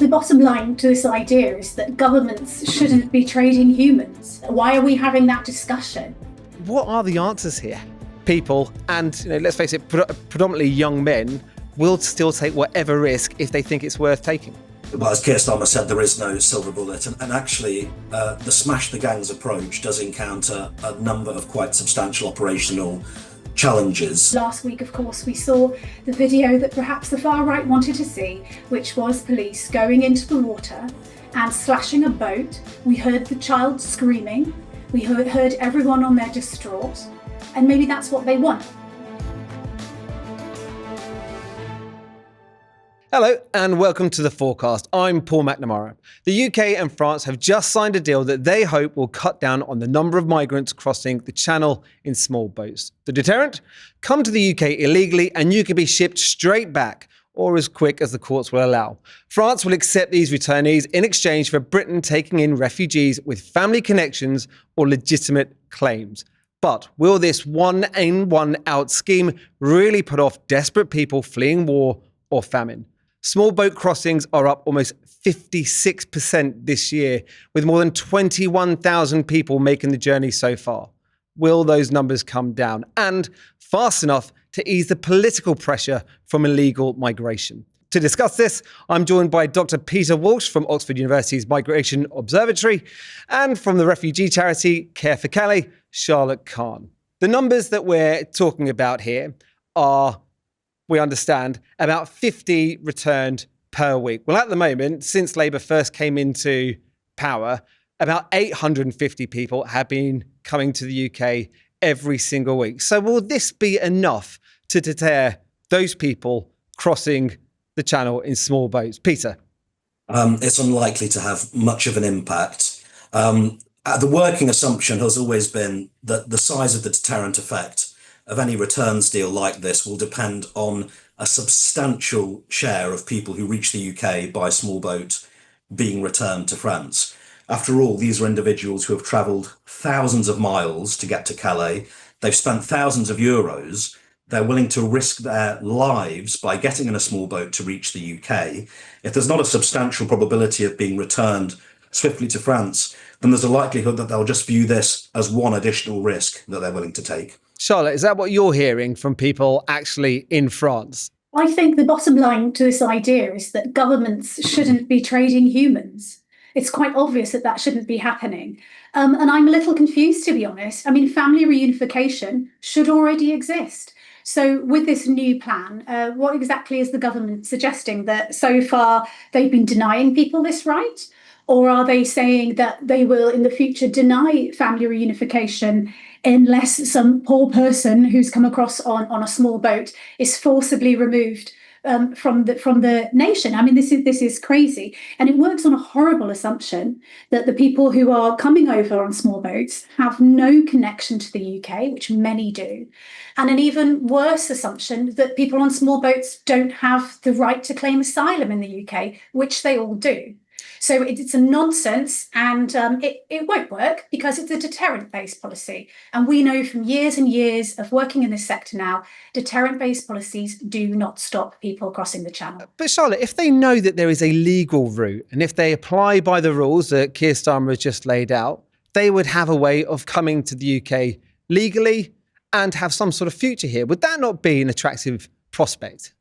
The bottom line to this idea is that governments shouldn't be trading humans. Why are we having that discussion? What are the answers here? People, and let's face it, predominantly young men, will still take whatever risk if they think it's worth taking. Well, as Keir Starmer said, there is no silver bullet, and actually the smash the gangs approach does encounter a number of quite substantial operational challenges. Last week, of course, we saw the video that perhaps the far right wanted to see, which was police going into the water and slashing a boat. We heard the child screaming, we heard everyone on there distraught, and maybe that's what they want. Hello and welcome to the Fourcast. I'm Paul McNamara. The UK and France have just signed a deal that they hope will cut down on the number of migrants crossing the Channel in small boats. The deterrent? Come to the UK illegally and you can be shipped straight back, or as quick as the courts will allow. France will accept these returnees in exchange for Britain taking in refugees with family connections or legitimate claims. But will this one-in, one-out scheme really put off desperate people fleeing war or famine? Small boat crossings are up almost 56% this year, with more than 21,000 people making the journey so far. Will those numbers come down, and fast enough to ease the political pressure from illegal migration? To discuss this, I'm joined by Dr. Peter Walsh from Oxford University's Migration Observatory and from the refugee charity Care4Calais, Charlotte Khan. The numbers that we're talking about here are, we understand, about 50 returned per week. Well, at the moment, since Labour first came into power, about 850 people have been coming to the UK every single week. So will this be enough to deter those people crossing the Channel in small boats? Peter? It's unlikely to have much of an impact. The working assumption has always been that the size of the deterrent effect of any returns deal like this will depend on a substantial share of people who reach the UK by small boat being returned to France. After all, these are individuals who have travelled thousands of miles to get to Calais. They've spent thousands of euros. They're willing to risk their lives by getting in a small boat to reach the UK. If there's not a substantial probability of being returned swiftly to France, then there's a likelihood that they'll just view this as one additional risk that they're willing to take. Charlotte, is that what you're hearing from people actually in France? I think the bottom line to this idea is that governments shouldn't be trading humans. It's quite obvious that that shouldn't be happening. And I'm a little confused, to be honest. I mean, family reunification should already exist. So with this new plan, what exactly is the government suggesting? That so far they've been denying people this right? Or are they saying that they will in the future deny family reunification unless some poor person who's come across on a small boat is forcibly removed from the nation? I mean, this is crazy. And it works on a horrible assumption that the people who are coming over on small boats have no connection to the UK, which many do. And an even worse assumption that people on small boats don't have the right to claim asylum in the UK, which they all do. So it's a nonsense, and it won't work because it's a deterrent-based policy. And we know from years and years of working in this sector now, deterrent-based policies do not stop people crossing the Channel. But Charlotte, if they know that there is a legal route, and if they apply by the rules that Keir Starmer has just laid out, they would have a way of coming to the UK legally and have some sort of future here. Would that not be an attractive prospect?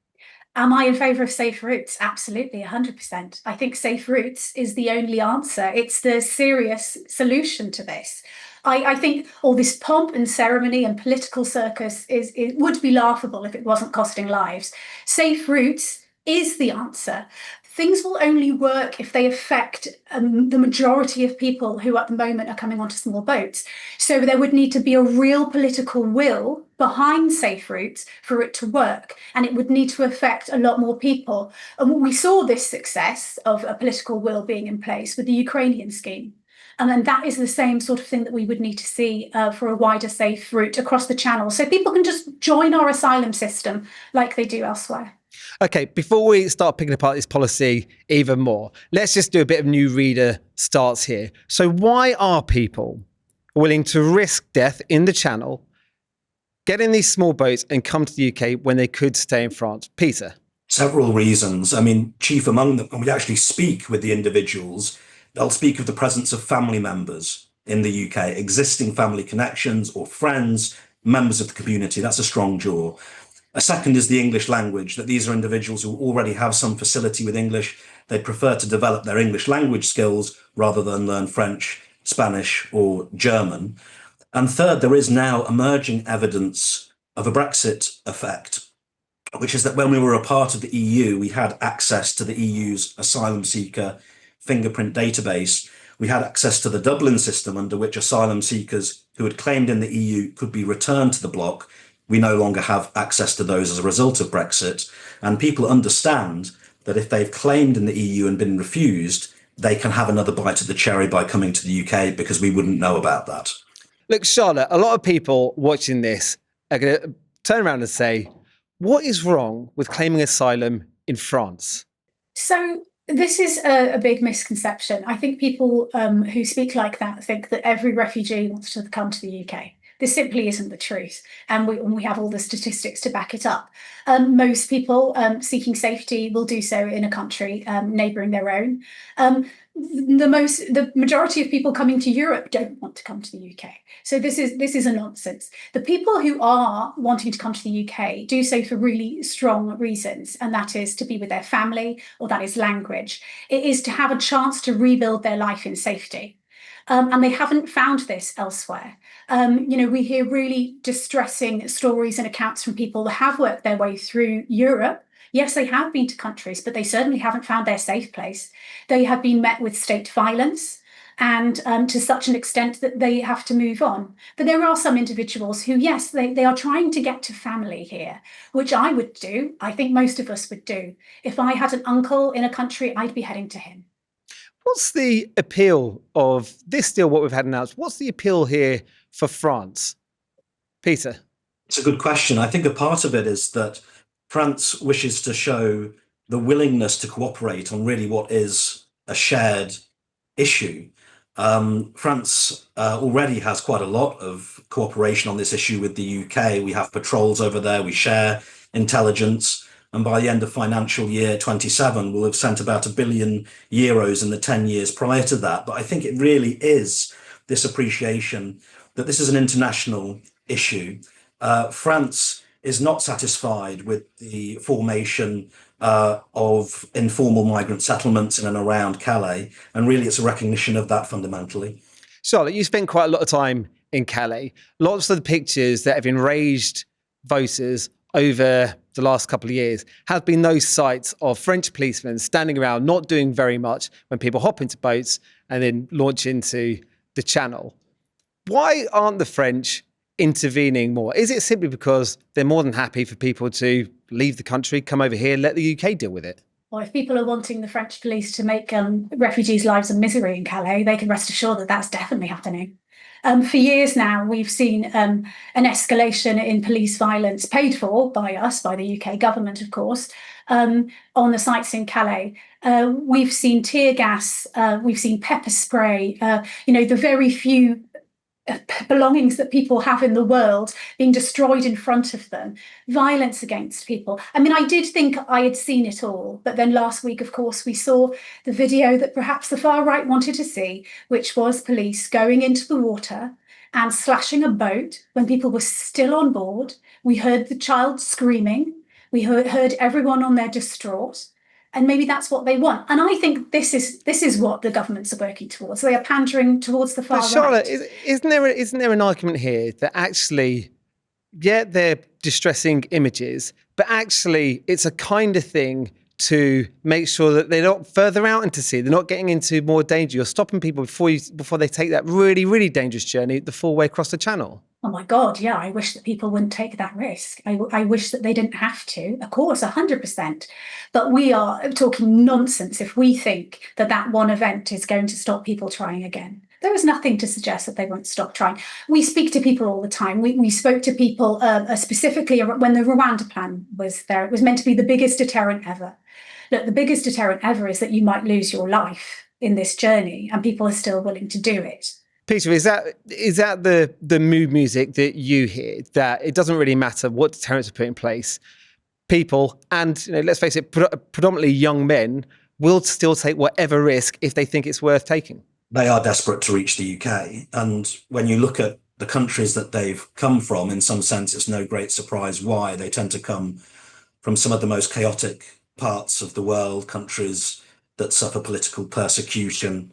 Am I in favour of safe routes? Absolutely, 100%. I think safe routes is the only answer. It's the serious solution to this. I think all this pomp and ceremony and political circus it would be laughable if it wasn't costing lives. Safe routes is the answer. Things will only work if they affect the majority of people who at the moment are coming onto small boats. So there would need to be a real political will behind safe routes for it to work, and it would need to affect a lot more people. And we saw this success of a political will being in place with the Ukrainian scheme. And then that is the same sort of thing that we would need to see for a wider safe route across the Channel, so people can just join our asylum system like they do elsewhere. Okay, before we start picking apart this policy even more, let's just do a bit of new reader starts here. So why are people willing to risk death in the Channel, get in these small boats and come to the UK when they could stay in France? Peter? Several reasons. I mean, chief among them, when we actually speak with the individuals, they'll speak of the presence of family members in the UK, existing family connections or friends, members of the community. That's a strong draw. A second is the English language, that these are individuals who already have some facility with English. They prefer to develop their English language skills rather than learn French, Spanish, or German. And third, there is now emerging evidence of a Brexit effect, which is that when we were a part of the EU, we had access to the EU's asylum seeker fingerprint database. We had access to the Dublin system, under which asylum seekers who had claimed in the EU could be returned to the bloc. We no longer have access to those as a result of Brexit. And people understand that if they've claimed in the EU and been refused, they can have another bite of the cherry by coming to the UK, because we wouldn't know about that. Look, Charlotte, a lot of people watching this are going to turn around and say, what is wrong with claiming asylum in France? So this is a big misconception. I think people who speak like that think that every refugee wants to come to the UK. This simply isn't the truth, and we have all the statistics to back it up. Most people seeking safety will do so in a country neighbouring their own. The majority of people coming to Europe don't want to come to the UK. So this is a nonsense. The people who are wanting to come to the UK do so for really strong reasons, and that is to be with their family, or that is language. It is to have a chance to rebuild their life in safety. And they haven't found this elsewhere. We hear really distressing stories and accounts from people that have worked their way through Europe. Yes, they have been to countries, but they certainly haven't found their safe place. They have been met with state violence, and to such an extent that they have to move on. But there are some individuals who, yes, they are trying to get to family here, which I would do. I think most of us would do. If I had an uncle in a country, I'd be heading to him. What's the appeal of this deal, what we've had announced? What's the appeal here for France? Peter? It's a good question. I think a part of it is that France wishes to show the willingness to cooperate on really what is a shared issue. France already has quite a lot of cooperation on this issue with the UK. We have patrols over there, we share intelligence. And by the end of financial year 27, we'll have sent about €1 billion in the 10 years prior to that. But I think it really is this appreciation that this is an international issue. France is not satisfied with the formation of informal migrant settlements in and around Calais. And really, it's a recognition of that fundamentally. Charlotte, you spent quite a lot of time in Calais. Lots of the pictures that have enraged voters over the last couple of years have been those sights of French policemen standing around, not doing very much when people hop into boats and then launch into the Channel. Why aren't the French intervening more? Is it simply because they're more than happy for people to leave the country, come over here, let the UK deal with it? Well, if people are wanting the French police to make refugees' lives a misery in Calais, they can rest assured that that's definitely happening. For years now, we've seen an escalation in police violence, paid for by us, by the UK government, of course, on the sites in Calais. We've seen tear gas, we've seen pepper spray, the very few belongings that people have in the world being destroyed in front of them, violence against people. I mean, I did think I had seen it all, but then last week, of course, we saw the video that perhaps the far right wanted to see, which was police going into the water and slashing a boat when people were still on board. We heard the child screaming. We heard everyone on there distraught. And maybe that's what they want. And I think this is what the governments are working towards. They are pandering towards the far right. Charlotte, isn't there an argument here that actually, yeah, they're distressing images, but actually it's a kind of thing to make sure that they're not further out into sea, they're not getting into more danger. You're stopping people before they take that really, really dangerous journey the full way across the Channel. Oh my God, yeah, I wish that people wouldn't take that risk. I wish that they didn't have to, of course, 100%. But we are talking nonsense if we think that one event is going to stop people trying again. There is nothing to suggest that they won't stop trying. We speak to people all the time. We spoke to people specifically when the Rwanda plan was there. It was meant to be the biggest deterrent ever. Look, the biggest deterrent ever is that you might lose your life in this journey, and people are still willing to do it. Peter, is that the mood music that you hear, that it doesn't really matter what deterrents are put in place? people, and let's face it, predominantly young men, will still take whatever risk if they think it's worth taking. They are desperate to reach the UK. And when you look at the countries that they've come from, in some sense, it's no great surprise why. They tend to come from some of the most chaotic parts of the world, countries that suffer political persecution,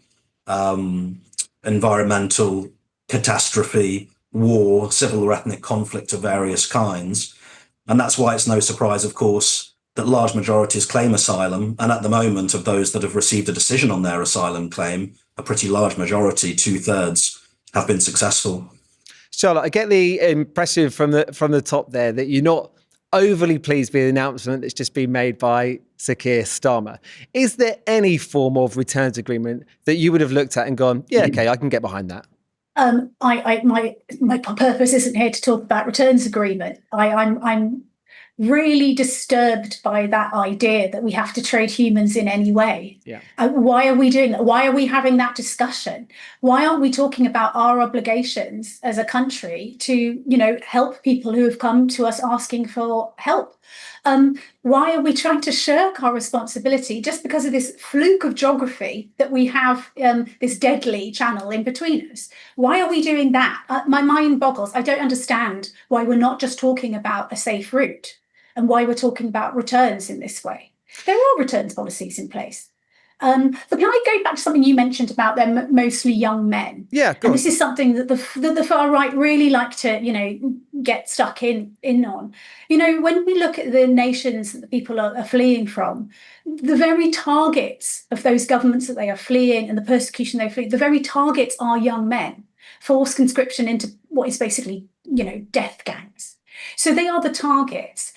environmental catastrophe, war, civil or ethnic conflict of various kinds. And that's why it's no surprise, of course, that large majorities claim asylum. And at the moment, of those that have received a decision on their asylum claim, a pretty large majority, 2/3, have been successful. Charlotte, I get the impression from the top there that you're not overly pleased with the announcement that's just been made by Sir Keir Starmer. Is there any form of returns agreement that you would have looked at and gone, yeah, okay, I can get behind that? My purpose isn't here to talk about returns agreement. I'm really disturbed by that idea that we have to trade humans in any way. Yeah. Why are we doing that? Why are we having that discussion? Why aren't we talking about our obligations as a country to, help people who have come to us asking for help? Why are we trying to shirk our responsibility just because of this fluke of geography that we have this deadly channel in between us? Why are we doing that? My mind boggles. I don't understand why we're not just talking about a safe route and why we're talking about returns in this way. There are returns policies in place. But can I go back to something you mentioned about them mostly young men? Yeah, and this is something that the far right really like to, get stuck in on. When we look at the nations that the people are fleeing from, the very targets of those governments that they are fleeing and the persecution they flee, the very targets are young men, forced conscription into what is basically, death gangs. So they are the targets.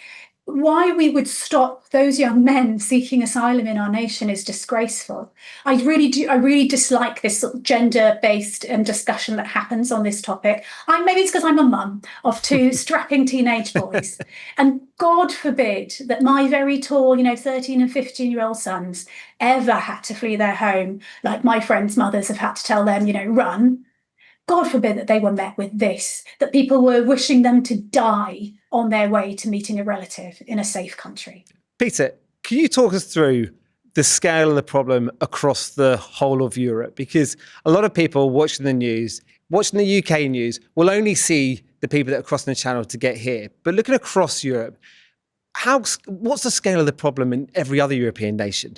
Why we would stop those young men seeking asylum in our nation is disgraceful. I really dislike this sort of gender-based discussion that happens on this topic. Maybe it's because I'm a mum of two strapping teenage boys. And God forbid that my very tall, 13 and 15-year-old sons ever had to flee their home, like my friends' mothers have had to tell them, run. God forbid that they were met with this, that people were wishing them to die on their way to meeting a relative in a safe country. Peter, can you talk us through the scale of the problem across the whole of Europe? Because a lot of people watching the news, watching the UK news, will only see the people that are crossing the channel to get here. But looking across Europe, what's the scale of the problem in every other European nation?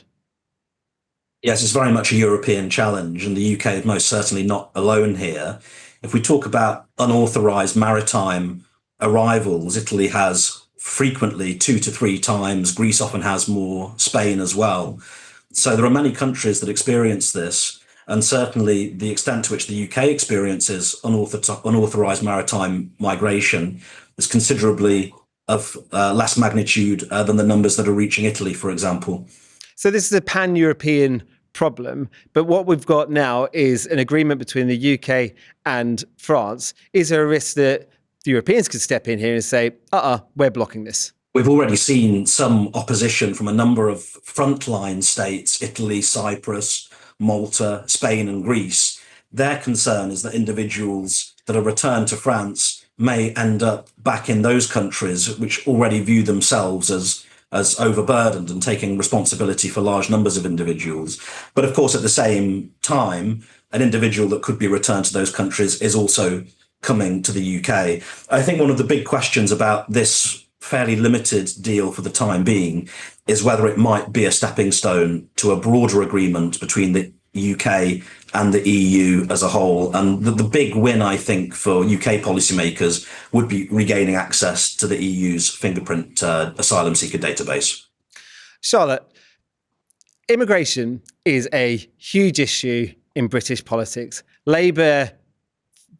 Yes, it's very much a European challenge, and the UK is most certainly not alone here. If we talk about unauthorised maritime arrivals, Italy has frequently 2 to 3 times, Greece often has more, Spain as well. So there are many countries that experience this, and certainly the extent to which the UK experiences unauthorised maritime migration is considerably of less magnitude than the numbers that are reaching Italy, for example. So this is a pan-European problem, but what we've got now is an agreement between the UK and France. Is there a risk that the Europeans could step in here and say, we're blocking this? We've already seen some opposition from a number of frontline states, Italy, Cyprus, Malta, Spain and Greece. Their concern is that individuals that are returned to France may end up back in those countries which already view themselves as overburdened and taking responsibility for large numbers of individuals. But of course, at the same time, an individual that could be returned to those countries is also coming to the UK. I think one of the big questions about this fairly limited deal for the time being is whether it might be a stepping stone to a broader agreement between the UK and the EU as a whole. And the big win, I think, for UK policymakers would be regaining access to the EU's fingerprint asylum seeker database. Charlotte, immigration is a huge issue in British politics. Labour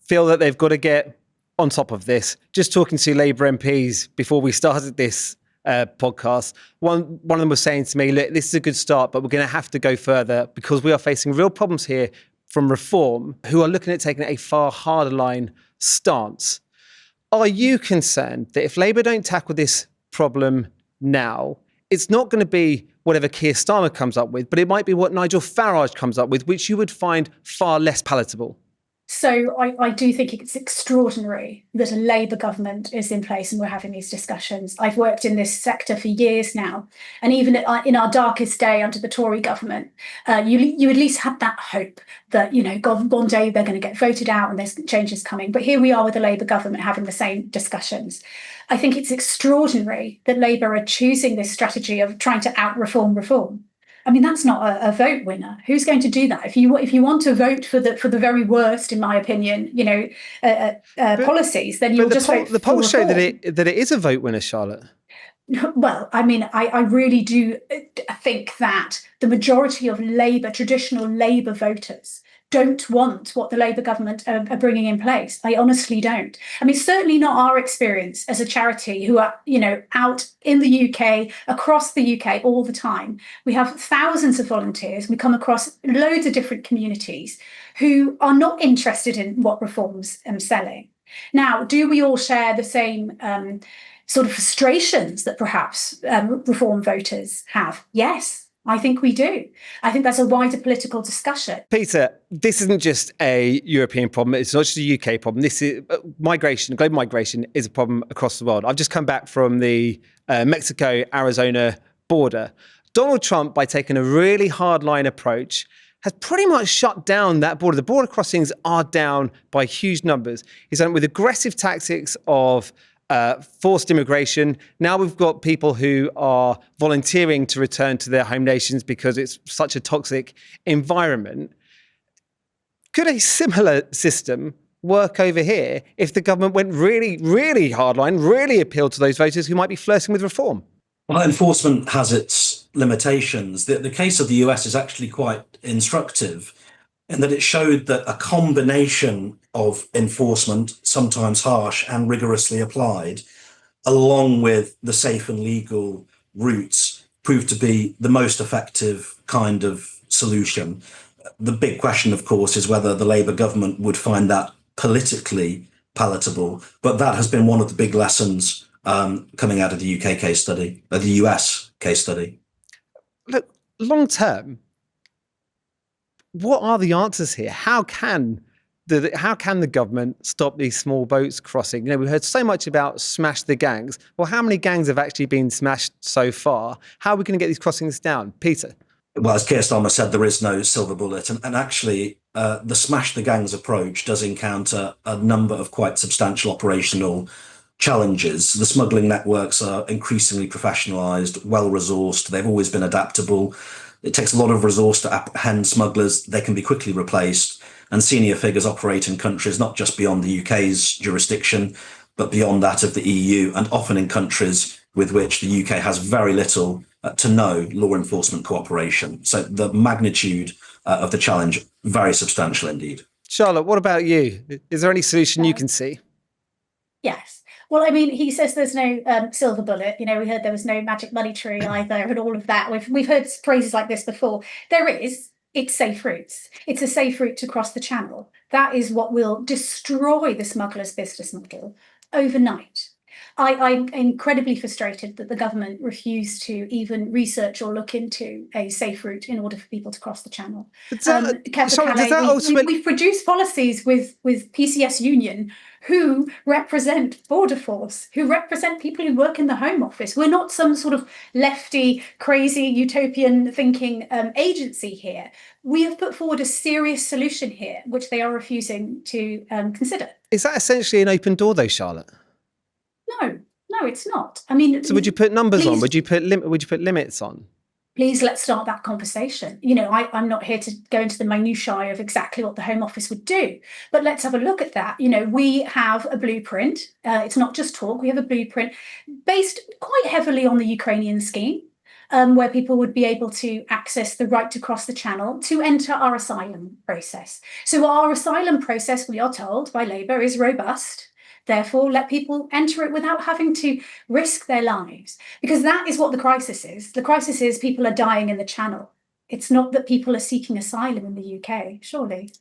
feel that they've got to get on top of this. Just talking to Labour MPs before we started this podcast, one of them was saying to me, look, this is a good start, but we're going to have to go further because we are facing real problems here from Reform, who are looking at taking a far harder line stance. Are you concerned that if Labour don't tackle this problem now, it's not going to be whatever Keir Starmer comes up with, but it might be what Nigel Farage comes up with, which you would find far less palatable? So I do think it's extraordinary that a Labour government is in place and we're having these discussions. I've worked in this sector for years now, and even in our darkest day under the Tory government, you at least had that hope that, God, one day they're going to get voted out and there's changes coming. But here we are with a Labour government having the same discussions. I think it's extraordinary that Labour are choosing this strategy of trying to out-reform. I mean, that's not a vote winner. Who's going to do that? If you want to vote for the very worst, in my opinion, policies, then you'll just vote for the polls show reform. that it is a vote winner, Charlotte. Well, I mean, I really do think that the majority of traditional Labour voters don't want what the Labour government are bringing in place. I honestly don't. I mean, certainly not our experience as a charity who are, out in the UK, across the UK all the time. We have thousands of volunteers. We come across loads of different communities who are not interested in what reforms I'm selling. Now, do we all share the same sort of frustrations that perhaps reform voters have? Yes. I think we do. I think that's a wider political discussion. Peter, this isn't just a European problem. It's not just a UK problem. This is migration. Global migration is a problem across the world. I've just come back from the Mexico-Arizona border. Donald Trump, by taking a really hardline approach, has pretty much shut down that border. The border crossings are down by huge numbers. He's done it with aggressive tactics of forced immigration. Now we've got people who are volunteering to return to their home nations because it's such a toxic environment. Could a similar system work over here if the government went really, really hardline, really appealed to those voters who might be flirting with reform? Well, enforcement has its limitations. The case of the US is actually quite instructive in that it showed that a combination of enforcement, sometimes harsh and rigorously applied, along with the safe and legal routes, proved to be the most effective kind of solution. The big question, of course, is whether the Labour government would find that politically palatable. But that has been one of the big lessons coming out of the UK case study, the US case study. Look, long term, what are the answers here? How can the government stop these small boats crossing? We've heard so much about smash the gangs. Well, how many gangs have actually been smashed so far? How are we going to get these crossings down? Peter? Well, as Keir Starmer said, there is no silver bullet. And actually, the smash the gangs approach does encounter a number of quite substantial operational challenges. The smuggling networks are increasingly professionalised, well-resourced. They've always been adaptable. It takes a lot of resource to apprehend smugglers. They can be quickly replaced. And senior figures operate in countries not just beyond the UK's jurisdiction, but beyond that of the EU, and often in countries with which the UK has very little to no law enforcement cooperation. So the magnitude of the challenge, very substantial indeed. Charlotte, what about you? Is there any solution you can see? Yes. Well, I mean, he says there's no silver bullet. We heard there was no magic money tree either, and all of that. We've heard phrases like this before. There is. It's safe routes. It's a safe route to cross the channel. That is what will destroy the smuggler's business model overnight. I'm incredibly frustrated that the government refused to even research or look into a safe route in order for people to cross the channel. We've produced policies with PCS Union who represent border force, who represent people who work in the Home Office. We're not some sort of lefty, crazy, utopian thinking agency here. We have put forward a serious solution here, which they are refusing to consider. Is that essentially an open door, though, Charlotte? No, it's not. I mean, so would you put numbers on? Would you put limits on? Please, let's start that conversation. I'm not here to go into the minutiae of exactly what the Home Office would do, but let's have a look at that. We have a blueprint. It's not just talk. We have a blueprint based quite heavily on the Ukrainian scheme, where people would be able to access the right to cross the channel to enter our asylum process. So our asylum process, we are told by Labour, is robust. Therefore, let people enter it without having to risk their lives, because that is what the crisis is. The crisis is people are dying in the channel. It's not that people are seeking asylum in the UK, surely.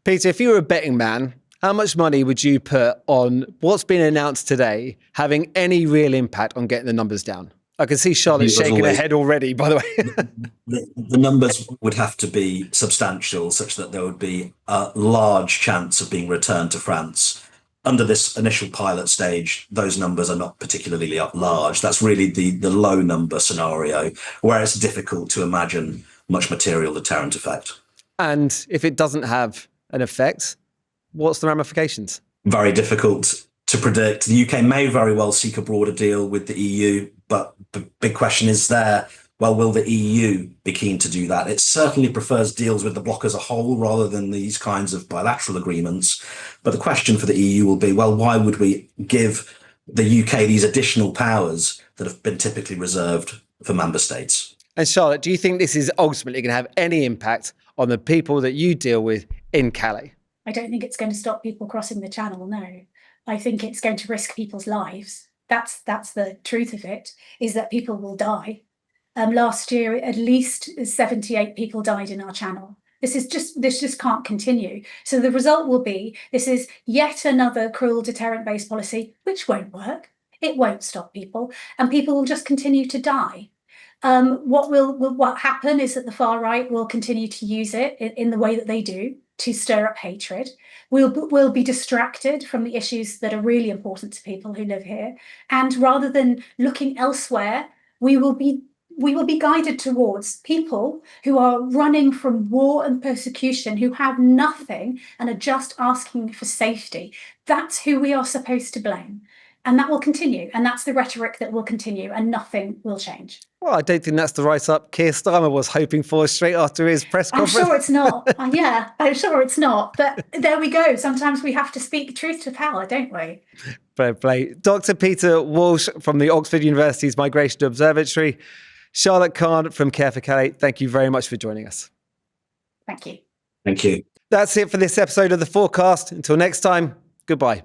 Peter, if you were a betting man, how much money would you put on what's been announced today having any real impact on getting the numbers down? I can see Charlotte shaking her head already, by the way. The numbers would have to be substantial, such that there would be a large chance of being returned to France. Under this initial pilot stage, those numbers are not particularly large. That's really the low number scenario, where it's difficult to imagine much material deterrent effect. And if it doesn't have an effect, what's the ramifications? Very difficult to predict. The UK may very well seek a broader deal with the EU, but the big question is there, well, will the EU be keen to do that? It certainly prefers deals with the bloc as a whole rather than these kinds of bilateral agreements. But the question for the EU will be, well, why would we give the UK these additional powers that have been typically reserved for member states? And Charlotte, do you think this is ultimately going to have any impact on the people that you deal with in Calais? I don't think it's going to stop people crossing the channel, no. I think it's going to risk people's lives. That's the truth of it, is that people will die. Last year, at least 78 people died in our channel. This just can't continue. So the result will be, this is yet another cruel deterrent-based policy, which won't work. It won't stop people, and people will just continue to die. What happen is that the far right will continue to use it in the way that they do to stir up hatred. We'll be distracted from the issues that are really important to people who live here, and rather than looking elsewhere, we will be guided towards people who are running from war and persecution, who have nothing and are just asking for safety. That's who we are supposed to blame. And that will continue. And that's the rhetoric that will continue, and nothing will change. Well, I don't think that's the write-up Keir Starmer was hoping for straight after his press conference. I'm sure it's not. Yeah, I'm sure it's not. But there we go. Sometimes we have to speak truth to power, don't we? Fair play. Dr. Peter Walsh from the Oxford University's Migration Observatory. Charlotte Kahn from Care4Calais, thank you very much for joining us. Thank you. Thank you. That's it for this episode of The Fourcast. Until next time, goodbye.